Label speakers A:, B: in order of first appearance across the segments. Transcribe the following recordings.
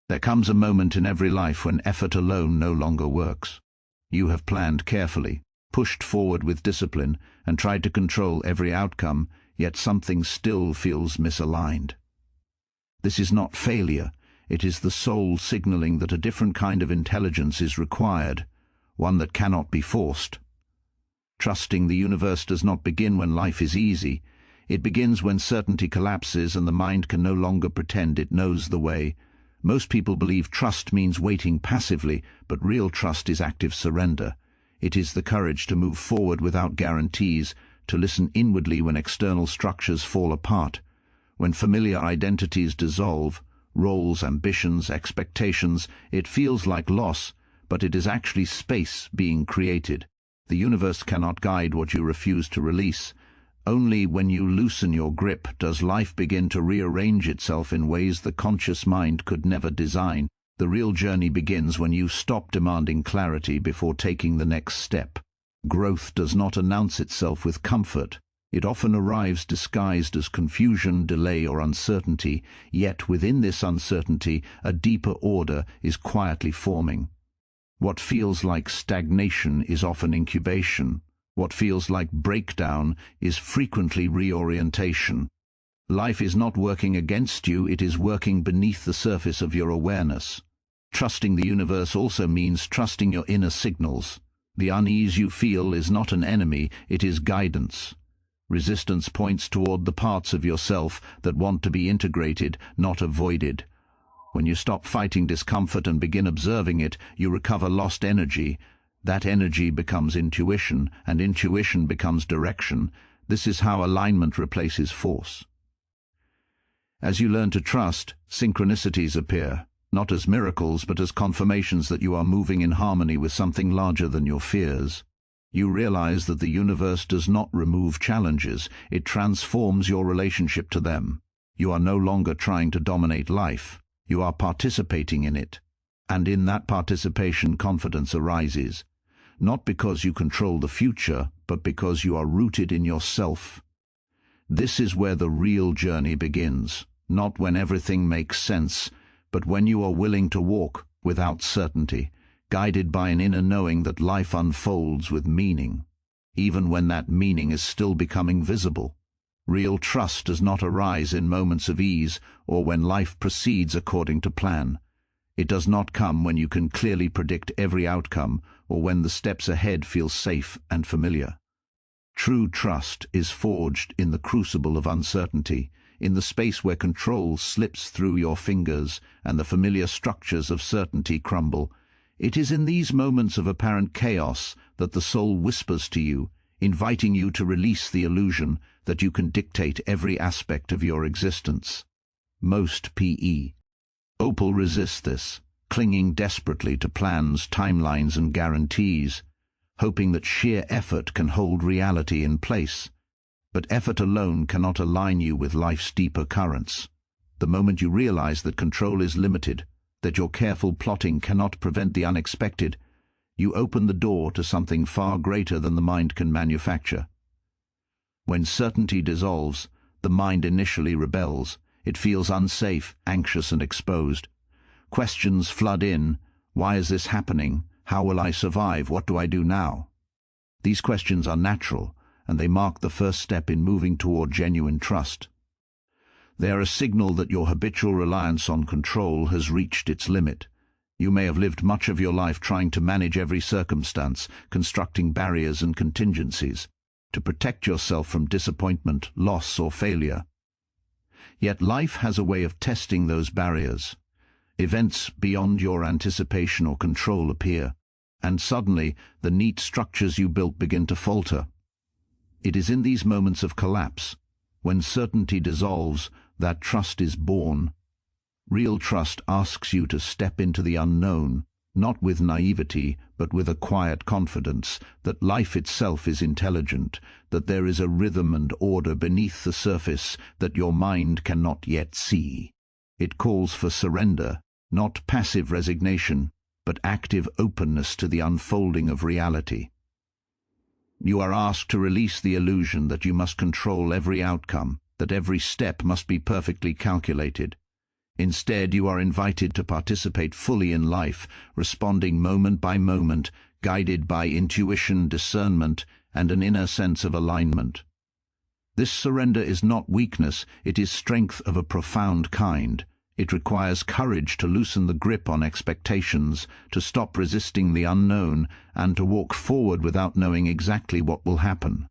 A: There comes a moment in every life when effort alone no longer works. You have planned carefully, pushed forward with discipline, and tried to control every outcome, yet something still feels misaligned. This is not failure, it is the soul signaling that a different kind of intelligence is required, one that cannot be forced. Trusting the universe does not begin when life is easy. It begins when certainty collapses and the mind can no longer pretend it knows the way. Most people believe trust means waiting passively, but real trust is active surrender. It is the courage to move forward without guarantees, to listen inwardly when external structures fall apart. When familiar identities dissolve, roles, ambitions, expectations, it feels like loss, but it is actually space being created. The universe cannot guide what you refuse to release. Only when you loosen your grip does life begin to rearrange itself in ways the conscious mind could never design. The real journey begins when you stop demanding clarity before taking the next step. Growth does not announce itself with comfort. It often arrives disguised as confusion, delay, or uncertainty, yet within this uncertainty a deeper order is quietly forming. What feels like stagnation is often incubation. What feels like breakdown is frequently reorientation. Life is not working against you, it is working beneath the surface of your awareness. Trusting the universe also means trusting your inner signals. The unease you feel is not an enemy, it is guidance. Resistance points toward the parts of yourself that want to be integrated, not avoided. When you stop fighting discomfort and begin observing it, you recover lost energy. That energy becomes intuition, and intuition becomes direction. This is how alignment replaces force. As you learn to trust, synchronicities appear, not as miracles but as confirmations that you are moving in harmony with something larger than your fears. You realize that the universe does not remove challenges, it transforms your relationship to them. You are no longer trying to dominate life, you are participating in it. And in that participation confidence arises. Not because you control the future, but because you are rooted in yourself. This is where the real journey begins, not when everything makes sense, but when you are willing to walk without certainty, guided by an inner knowing that life unfolds with meaning, even when that meaning is still becoming visible. Real trust does not arise in moments of ease or when life proceeds according to plan. It does not come when you can clearly predict every outcome or when the steps ahead feel safe and familiar. True trust is forged in the crucible of uncertainty, in the space where control slips through your fingers and the familiar structures of certainty crumble. It is in these moments of apparent chaos that the soul whispers to you, inviting you to release the illusion that you can dictate every aspect of your existence. Most P.E. Opal resists this, clinging desperately to plans, timelines, and guarantees, hoping that sheer effort can hold reality in place. But effort alone cannot align you with life's deeper currents. The moment you realize that control is limited, that your careful plotting cannot prevent the unexpected, you open the door to something far greater than the mind can manufacture. When certainty dissolves, the mind initially rebels. It feels unsafe, anxious, and exposed. Questions flood in. Why is this happening? How will I survive? What do I do now? These questions are natural, and they mark the first step in moving toward genuine trust. They are a signal that your habitual reliance on control has reached its limit. You may have lived much of your life trying to manage every circumstance, constructing barriers and contingencies, to protect yourself from disappointment, loss, or failure. Yet life has a way of testing those barriers. Events beyond your anticipation or control appear, and suddenly the neat structures you built begin to falter. It is in these moments of collapse, when certainty dissolves, that trust is born. Real trust asks you to step into the unknown, not with naivety, but with a quiet confidence that life itself is intelligent, that there is a rhythm and order beneath the surface that your mind cannot yet see. It calls for surrender, not passive resignation, but active openness to the unfolding of reality. You are asked to release the illusion that you must control every outcome, that every step must be perfectly calculated. Instead, you are invited to participate fully in life, responding moment by moment, guided by intuition, discernment, and an inner sense of alignment. This surrender is not weakness, it is strength of a profound kind. It requires courage to loosen the grip on expectations, to stop resisting the unknown, and to walk forward without knowing exactly what will happen.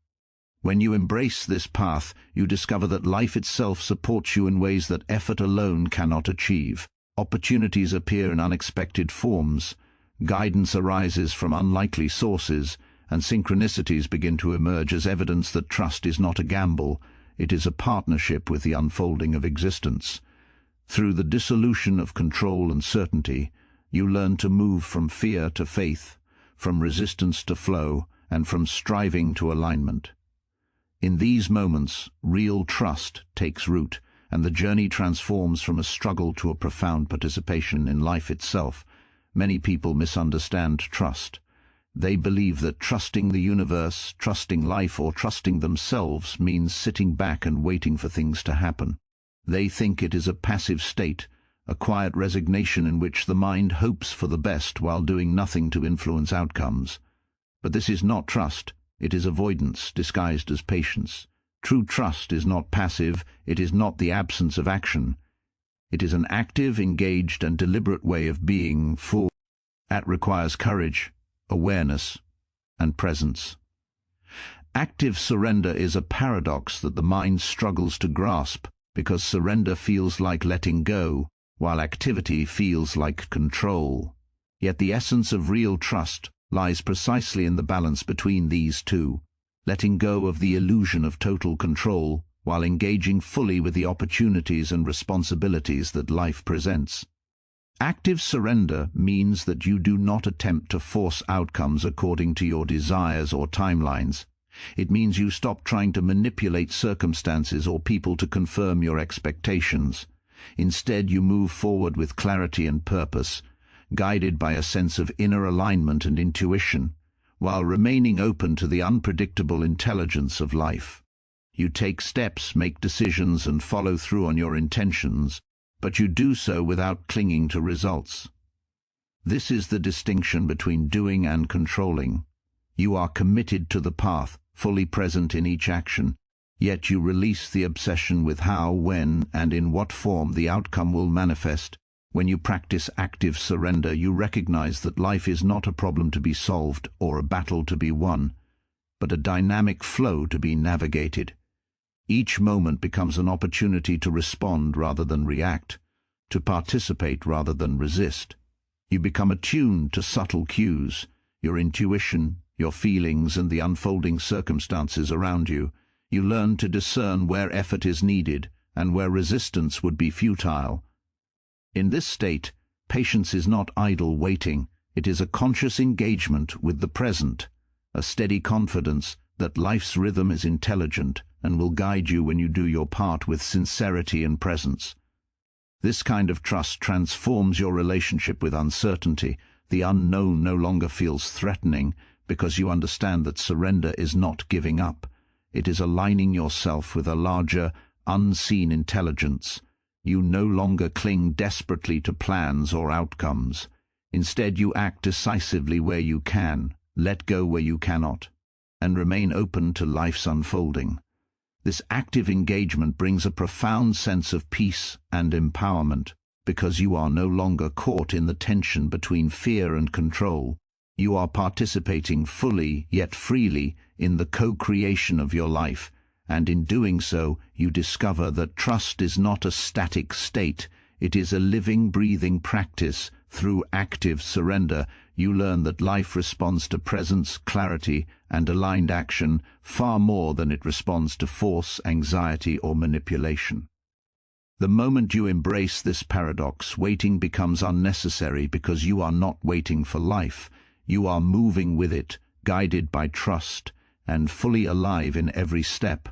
A: When you embrace this path, you discover that life itself supports you in ways that effort alone cannot achieve. Opportunities appear in unexpected forms, guidance arises from unlikely sources, and synchronicities begin to emerge as evidence that trust is not a gamble, it is a partnership with the unfolding of existence. Through the dissolution of control and certainty, you learn to move from fear to faith, from resistance to flow, and from striving to alignment. In these moments, real trust takes root, and the journey transforms from a struggle to a profound participation in life itself. Many people misunderstand trust. They believe that trusting the universe, trusting life, or trusting themselves means sitting back and waiting for things to happen. They think it is a passive state, a quiet resignation in which the mind hopes for the best while doing nothing to influence outcomes. But this is not trust. It is avoidance disguised as patience. True trust is not passive, it is not the absence of action. It is an active, engaged, and deliberate way of being, for it requires courage, awareness, and presence. Active surrender is a paradox that the mind struggles to grasp, because surrender feels like letting go, while activity feels like control. Yet the essence of real trust lies precisely in the balance between these two, letting go of the illusion of total control while engaging fully with the opportunities and responsibilities that life presents. Active surrender means that you do not attempt to force outcomes according to your desires or timelines. It means you stop trying to manipulate circumstances or people to confirm your expectations. Instead, you move forward with clarity and purpose, guided by a sense of inner alignment and intuition, while remaining open to the unpredictable intelligence of life. You take steps, make decisions, and follow through on your intentions, but you do so without clinging to results. This is the distinction between doing and controlling. You are committed to the path, fully present in each action, yet you release the obsession with how, when, and in what form the outcome will manifest. When you practice active surrender, you recognize that life is not a problem to be solved or a battle to be won, but a dynamic flow to be navigated. Each moment becomes an opportunity to respond rather than react, to participate rather than resist. You become attuned to subtle cues, your intuition, your feelings, and the unfolding circumstances around you. You learn to discern where effort is needed and where resistance would be futile. In this state, patience is not idle waiting, it is a conscious engagement with the present, a steady confidence that life's rhythm is intelligent and will guide you when you do your part with sincerity and presence. This kind of trust transforms your relationship with uncertainty. The unknown no longer feels threatening because you understand that surrender is not giving up. It is aligning yourself with a larger, unseen intelligence. You no longer cling desperately to plans or outcomes. Instead, you act decisively where you can, let go where you cannot, and remain open to life's unfolding. This active engagement brings a profound sense of peace and empowerment, because you are no longer caught in the tension between fear and control. You are participating fully, yet freely, in the co-creation of your life, and in doing so, you discover that trust is not a static state, it is a living, breathing practice. Through active surrender, you learn that life responds to presence, clarity, and aligned action far more than it responds to force, anxiety, or manipulation. The moment you embrace this paradox, waiting becomes unnecessary because you are not waiting for life. You are moving with it, guided by trust, and fully alive in every step.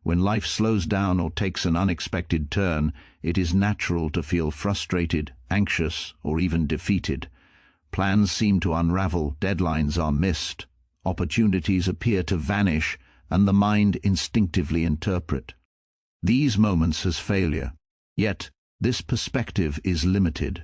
A: When life slows down or takes an unexpected turn, it is natural to feel frustrated, anxious, or even defeated. Plans seem to unravel, deadlines are missed, opportunities appear to vanish, and the mind instinctively interpret these moments as failure. Yet, This perspective is limited.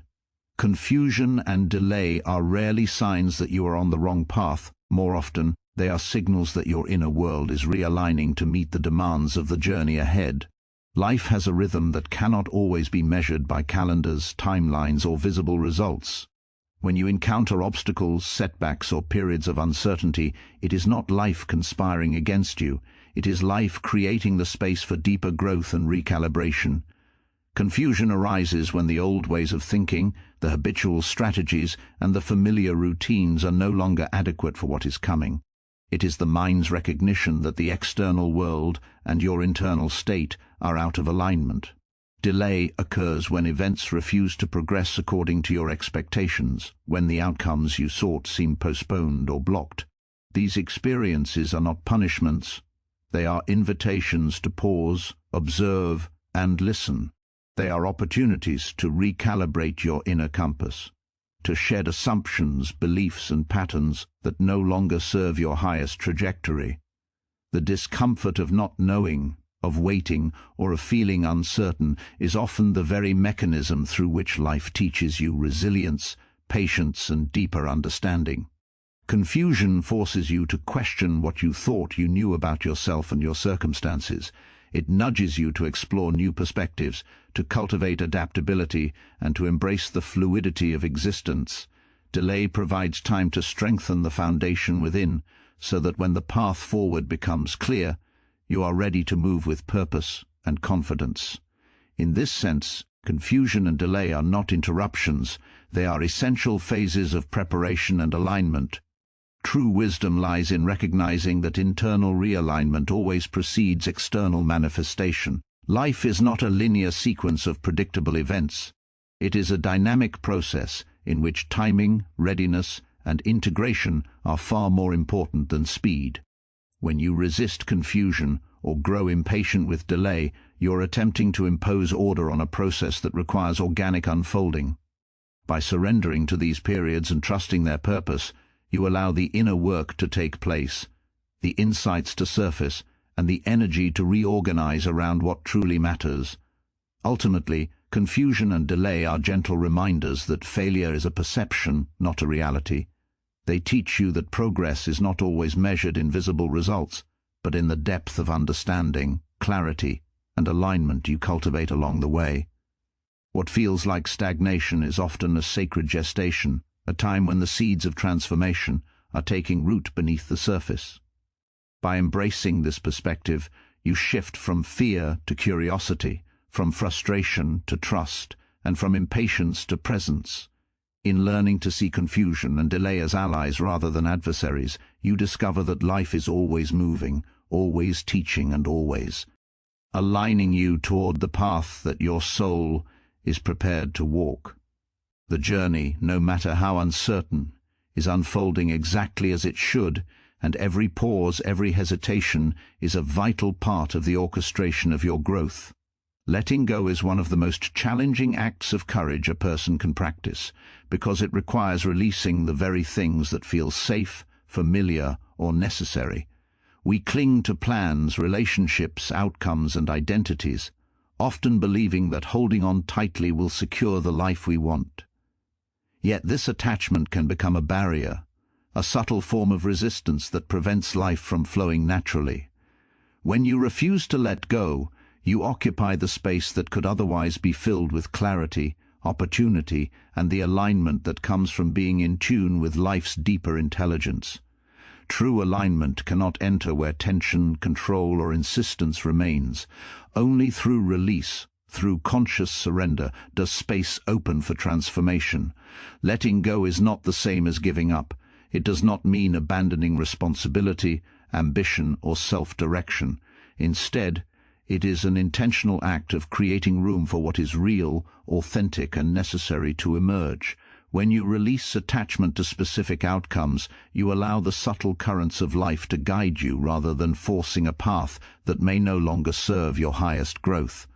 A: Confusion and delay are rarely signs that you are on the wrong path. More often, they are signals that your inner world is realigning to meet the demands of the journey ahead. Life has a rhythm that cannot always be measured by calendars, timelines, or visible results. When you encounter obstacles, setbacks, or periods of uncertainty, it is not life conspiring against you. It is life creating the space for deeper growth and recalibration. Confusion arises when the old ways of thinking, the habitual strategies, and the familiar routines are no longer adequate for what is coming. It is the mind's recognition that the external world and your internal state are out of alignment. Delay occurs when events refuse to progress according to your expectations, when the outcomes you sought seem postponed or blocked. These experiences are not punishments. They are invitations to pause, observe, and listen. They are opportunities to recalibrate your inner compass, to shed assumptions, beliefs, and patterns that no longer serve your highest trajectory. The discomfort of not knowing, of waiting, or of feeling uncertain is often the very mechanism through which life teaches you resilience, patience, and deeper understanding. Confusion forces you to question what you thought you knew about yourself and your circumstances. It nudges you to explore new perspectives, to cultivate adaptability, and to embrace the fluidity of existence. Delay provides time to strengthen the foundation within, so that when the path forward becomes clear, you are ready to move with purpose and confidence. In this sense, confusion and delay are not interruptions. They are essential phases of preparation and alignment. True wisdom lies in recognizing that internal realignment always precedes external manifestation. Life is not a linear sequence of predictable events. It is a dynamic process in which timing, readiness, and integration are far more important than speed. When you resist confusion or grow impatient with delay, you're attempting to impose order on a process that requires organic unfolding. By surrendering to these periods and trusting their purpose, you allow the inner work to take place, the insights to surface, and the energy to reorganize around what truly matters. Ultimately, confusion and delay are gentle reminders that failure is a perception, not a reality. They teach you that progress is not always measured in visible results, but in the depth of understanding, clarity, and alignment you cultivate along the way. What feels like stagnation is often a sacred gestation, a time when the seeds of transformation are taking root beneath the surface. By embracing this perspective, you shift from fear to curiosity, from frustration to trust, and from impatience to presence. In learning to see confusion and delay as allies rather than adversaries, you discover that life is always moving, always teaching, and always aligning you toward the path that your soul is prepared to walk. The journey, no matter how uncertain, is unfolding exactly as it should, and every pause, every hesitation is a vital part of the orchestration of your growth. Letting go is one of the most challenging acts of courage a person can practice, because it requires releasing the very things that feel safe, familiar, or necessary. We cling to plans, relationships, outcomes, and identities, often believing that holding on tightly will secure the life we want. Yet this attachment can become a barrier, a subtle form of resistance that prevents life from flowing naturally. When you refuse to let go, you occupy the space that could otherwise be filled with clarity, opportunity, and the alignment that comes from being in tune with life's deeper intelligence. True alignment cannot enter where tension, control, or insistence remains. Only through release, through conscious surrender, does space open for transformation. Letting go is not the same as giving up. It does not mean abandoning responsibility, ambition, or self-direction. Instead, it is an intentional act of creating room for what is real, authentic, and necessary to emerge. When you release attachment to specific outcomes, you allow the subtle currents of life to guide you rather than forcing a path that may no longer serve your highest growth.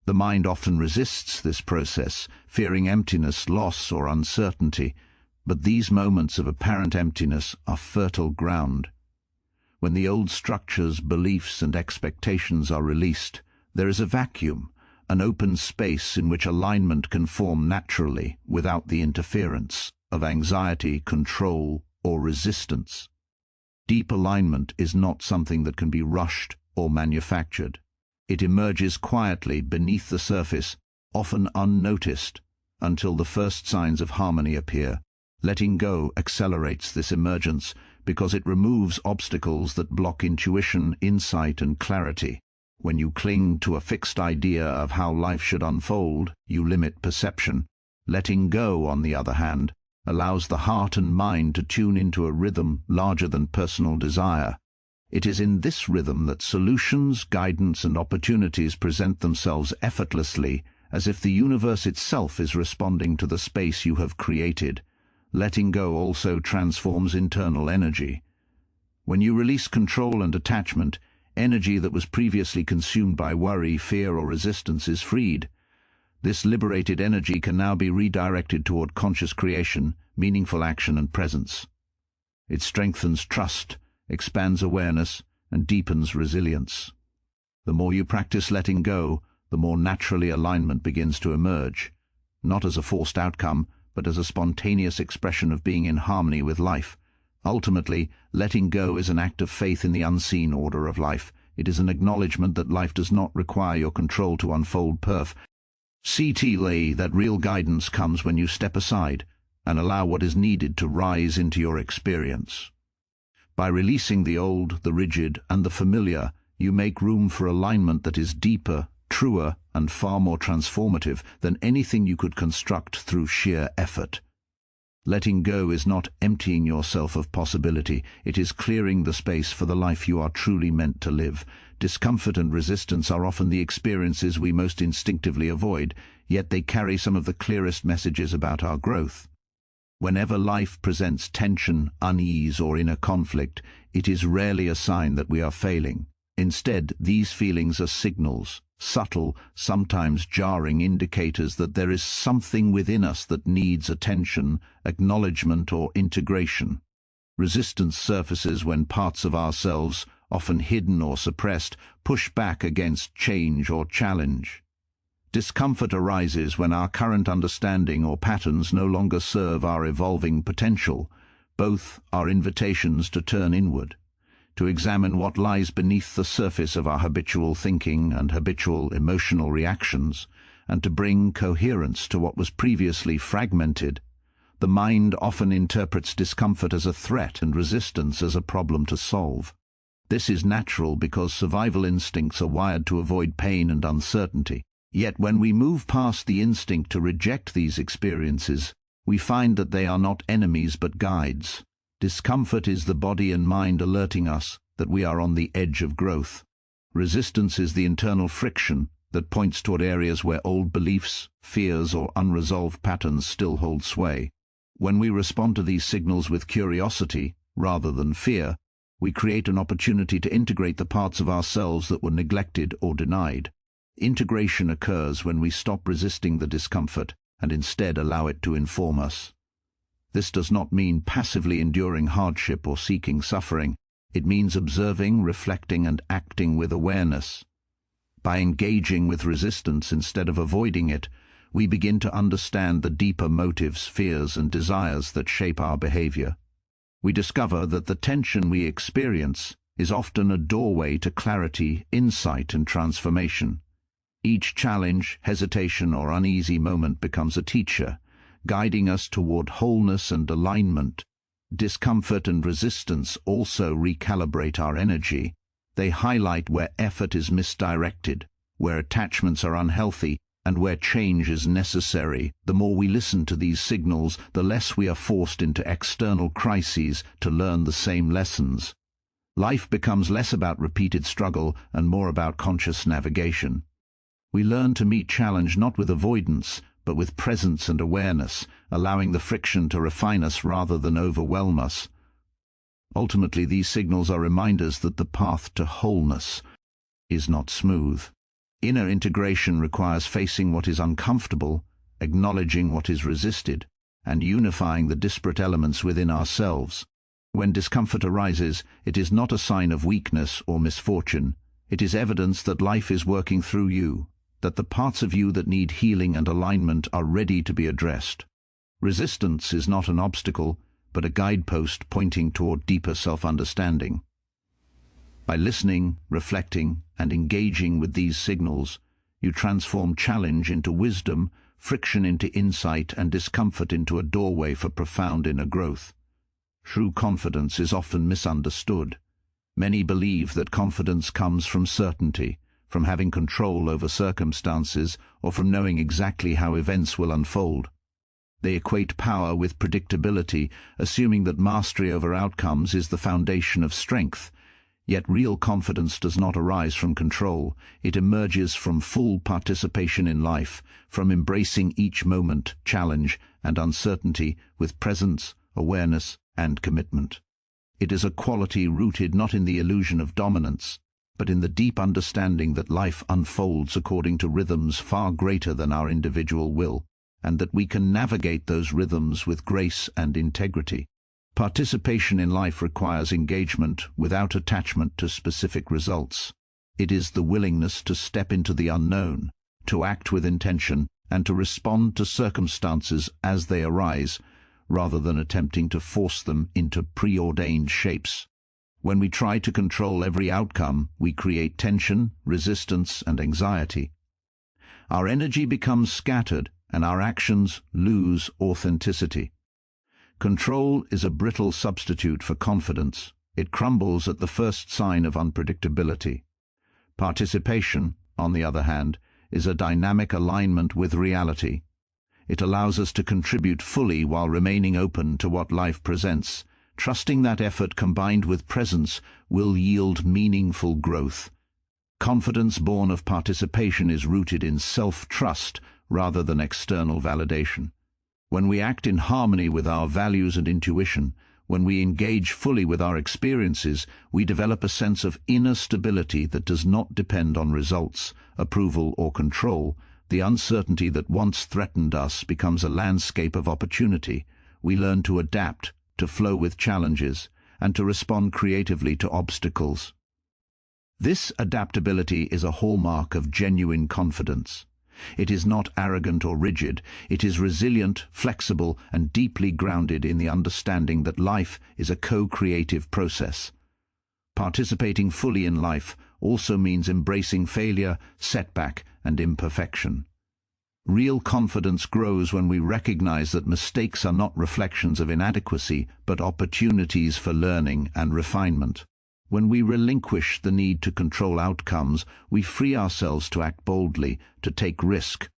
A: The mind often resists this process, fearing emptiness, loss, or uncertainty, but these moments of apparent emptiness are fertile ground. When the old structures, beliefs, and expectations are released, there is a vacuum, an open space in which alignment can form naturally without the interference of anxiety, control, or resistance. Deep alignment is not something that can be rushed or manufactured. It emerges quietly beneath the surface, often unnoticed, until the first signs of harmony appear. Letting go accelerates this emergence because it removes obstacles that block intuition, insight, and clarity. When you cling to a fixed idea of how life should unfold, you limit perception. Letting go, on the other hand, allows the heart and mind to tune into a rhythm larger than personal desire. It is in this rhythm that solutions, guidance, and opportunities present themselves effortlessly, as if the universe itself is responding to the space you have created. Letting go also transforms internal energy. When you release control and attachment, energy that was previously consumed by worry, fear, or resistance is freed. This liberated energy can now be redirected toward conscious creation, meaningful action, and presence. It strengthens trust, expands awareness, and deepens resilience. The more you practice letting go, the more naturally alignment begins to emerge, not as a forced outcome, but as a spontaneous expression of being in harmony with life. Ultimately, letting go is an act of faith in the unseen order of life. It is an acknowledgement that life does not require your control to unfold perfectly, that real guidance comes when you step aside and allow what is needed to rise into your experience. By releasing the old, the rigid, and the familiar, you make room for alignment that is deeper, truer, and far more transformative than anything you could construct through sheer effort. Letting go is not emptying yourself of possibility, it is clearing the space for the life you are truly meant to live. Discomfort and resistance are often the experiences we most instinctively avoid, yet they carry some of the clearest messages about our growth. Whenever life presents tension, unease, or inner conflict, it is rarely a sign that we are failing. Instead, these feelings are signals, subtle, sometimes jarring indicators that there is something within us that needs attention, acknowledgement, or integration. Resistance surfaces when parts of ourselves, often hidden or suppressed, push back against change or challenge. Discomfort arises when our current understanding or patterns no longer serve our evolving potential. Both are invitations to turn inward, to examine what lies beneath the surface of our habitual thinking and habitual emotional reactions, and to bring coherence to what was previously fragmented. The mind often interprets discomfort as a threat and resistance as a problem to solve. This is natural because survival instincts are wired to avoid pain and uncertainty. Yet when we move past the instinct to reject these experiences, we find that they are not enemies but guides. Discomfort is the body and mind alerting us that we are on the edge of growth. Resistance is the internal friction that points toward areas where old beliefs, fears, or unresolved patterns still hold sway. When we respond to these signals with curiosity, rather than fear, we create an opportunity to integrate the parts of ourselves that were neglected or denied. Integration occurs when we stop resisting the discomfort and instead allow it to inform us. This does not mean passively enduring hardship or seeking suffering. It means observing, reflecting, and acting with awareness. By engaging with resistance instead of avoiding it, we begin to understand the deeper motives, fears, and desires that shape our behavior. We discover that the tension we experience is often a doorway to clarity, insight, and transformation. Each challenge, hesitation, or uneasy moment becomes a teacher, guiding us toward wholeness and alignment. Discomfort and resistance also recalibrate our energy. They highlight where effort is misdirected, where attachments are unhealthy, and where change is necessary. The more we listen to these signals, the less we are forced into external crises to learn the same lessons. Life becomes less about repeated struggle and more about conscious navigation. We learn to meet challenge not with avoidance, but with presence and awareness, allowing the friction to refine us rather than overwhelm us. Ultimately, these signals are reminders that the path to wholeness is not smooth. Inner integration requires facing what is uncomfortable, acknowledging what is resisted, and unifying the disparate elements within ourselves. When discomfort arises, it is not a sign of weakness or misfortune. It is evidence that life is working through you. that the parts of you that need healing and alignment are ready to be addressed. Resistance is not an obstacle, but a guidepost pointing toward deeper self-understanding. By listening, reflecting, and engaging with these signals, you transform challenge into wisdom, friction into insight, and discomfort into a doorway for profound inner growth. True confidence is often misunderstood. Many believe that confidence comes from certainty, from having control over circumstances, or from knowing exactly how events will unfold. They equate power with predictability, assuming that mastery over outcomes is the foundation of strength. Yet real confidence does not arise from control. It emerges from full participation in life, from embracing each moment, challenge, and uncertainty with presence, awareness, and commitment. It is a quality rooted not in the illusion of dominance, but in the deep understanding that life unfolds according to rhythms far greater than our individual will, and that we can navigate those rhythms with grace and integrity. Participation in life requires engagement without attachment to specific results. It is the willingness to step into the unknown, to act with intention, and to respond to circumstances as they arise, rather than attempting to force them into preordained shapes. When we try to control every outcome, we create tension, resistance, and anxiety. Our energy becomes scattered, and our actions lose authenticity. Control is a brittle substitute for confidence. It crumbles at the first sign of unpredictability. Participation, on the other hand, is a dynamic alignment with reality. It allows us to contribute fully while remaining open to what life presents, trusting that effort combined with presence will yield meaningful growth. Confidence born of participation is rooted in self-trust rather than external validation. When we act in harmony with our values and intuition, when we engage fully with our experiences, we develop a sense of inner stability that does not depend on results, approval, or control. The uncertainty that once threatened us becomes a landscape of opportunity. We learn to adapt, to flow with challenges, and to respond creatively to obstacles. This adaptability is a hallmark of genuine confidence. It is not arrogant or rigid. It is resilient, flexible, and deeply grounded in the understanding that life is a co-creative process. Participating fully in life also means embracing failure, setback, and imperfection. Real confidence grows when we recognize that mistakes are not reflections of inadequacy, but opportunities for learning and refinement. When we relinquish the need to control outcomes, we free ourselves to act boldly, to take risk,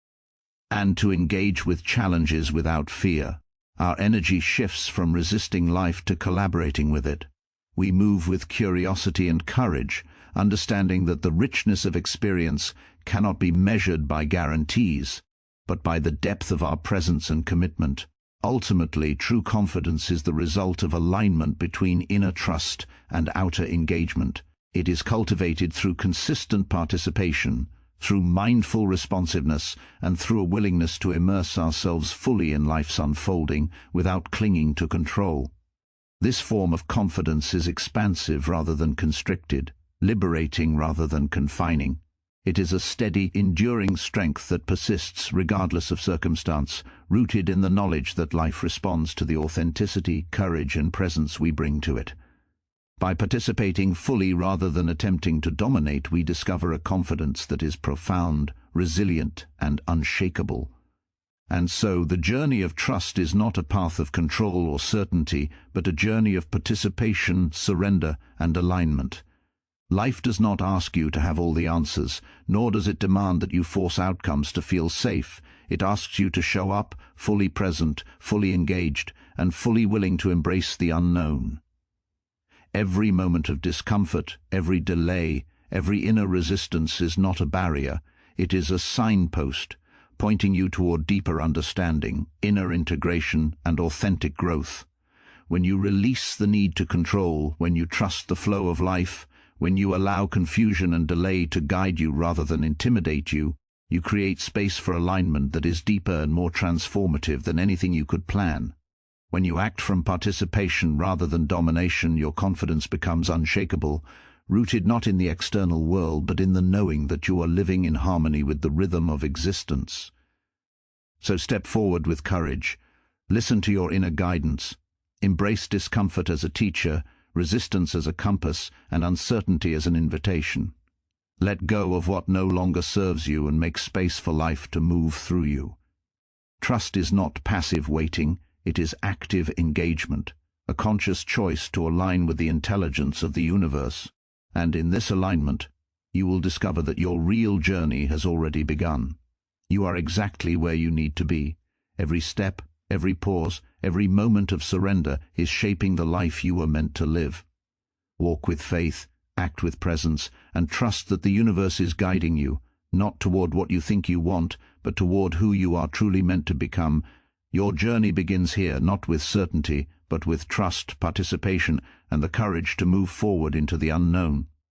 A: and to engage with challenges without fear. Our energy shifts from resisting life to collaborating with it. We move with curiosity and courage, understanding that the richness of experience cannot be measured by guarantees, but by the depth of our presence and commitment. Ultimately, true confidence is the result of alignment between inner trust and outer engagement. It is cultivated through consistent participation, through mindful responsiveness, and through a willingness to immerse ourselves fully in life's unfolding without clinging to control. This form of confidence is expansive rather than constricted, liberating rather than confining. It is a steady, enduring strength that persists regardless of circumstance, rooted in the knowledge that life responds to the authenticity, courage, and presence we bring to it. By participating fully rather than attempting to dominate, we discover a confidence that is profound, resilient, and unshakable. And so, the journey of trust is not a path of control or certainty, but a journey of participation, surrender, and alignment. Life does not ask you to have all the answers, nor does it demand that you force outcomes to feel safe. It asks you to show up, fully present, fully engaged, and fully willing to embrace the unknown. Every moment of discomfort, every delay, every inner resistance is not a barrier. It is a signpost, pointing you toward deeper understanding, inner integration, and authentic growth. When you release the need to control, when you trust the flow of life, when you allow confusion and delay to guide you rather than intimidate you, you create space for alignment that is deeper and more transformative than anything you could plan. When you act from participation rather than domination, your confidence becomes unshakable, rooted not in the external world but in the knowing that you are living in harmony with the rhythm of existence. So step forward with courage. Listen to your inner guidance. Embrace discomfort as a teacher, resistance as a compass, and uncertainty as an invitation. Let go of what no longer serves you and make space for life to move through you. Trust is not passive waiting, it is active engagement, a conscious choice to align with the intelligence of the universe. And in this alignment, you will discover that your real journey has already begun. You are exactly where you need to be. Every step, every pause, every moment of surrender is shaping the life you were meant to live. Walk with faith, act with presence, and trust that the universe is guiding you, not toward what you think you want, but toward who you are truly meant to become. Your journey begins here, not with certainty, but with trust, participation, and the courage to move forward into the unknown.